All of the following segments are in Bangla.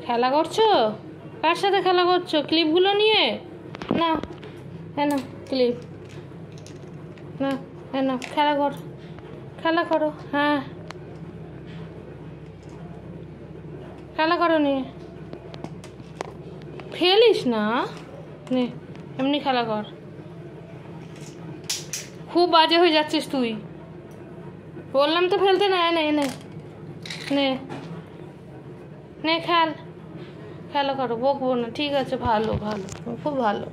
খেলা করছো? কার সাথে খেলা করছো? ক্লিপগুলো নিয়ে না, হ্যাঁ না ক্লিপ না, হ্যাঁ না, খেলা কর, খেলা করো। হ্যাঁ খেলা করো, নিয়ে ফেলিস না, নে এমনি খেলা কর। খুব বাজে হয়ে যাচ্ছিস তুই, বললাম তো ফেলতে না। নে নে নে নে খেল, খেলা করো, বকবো না, ঠিক আছে? ভালো ভালো, তুমি খুব ভালো,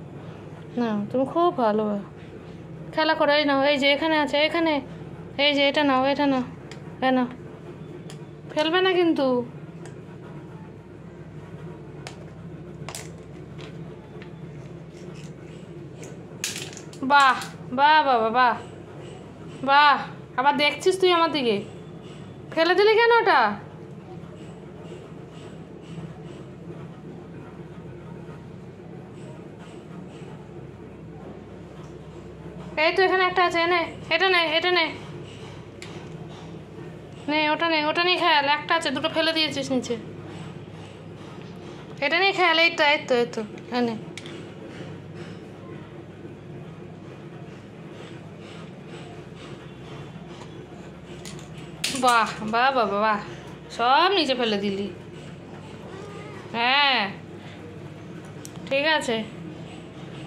না তুমি খুব ভালো খেলা করো। এই নাও, এই যে এখানে আছে, এখানে, এই যে এটা নাও, এটা নাও, হ্যাঁ নাও, ফেলবে না কিন্তু। বাহ বাহ বাবা বাহ বাহ, আবার দেখছিস তুই আমার দিকে? ফেলে দিলি কেন ওটা? এই তো এখানে একটা আছে, এনে এটা নে, এটা নে, নে ওটা নে, ওটা নিয়ে খেয়াল। একটা আছে, দুটো ফেলে দিয়েছিস নিচে, এটা নিয়ে খেয়াল। এই তো এই তো এই তো, এনে। বাহ বাহ বাবা বাহ, সব নিচে ফেলে দিলি। হ্যাঁ ঠিক আছে,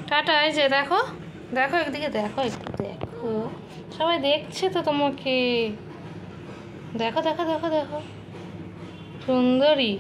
টাটা। এই যে দেখো, দেখো একদিকে, দেখো একটু, দেখো সবাই দেখছে তো তোমাকে, দেখো দেখো দেখো দেখো, সুন্দরী।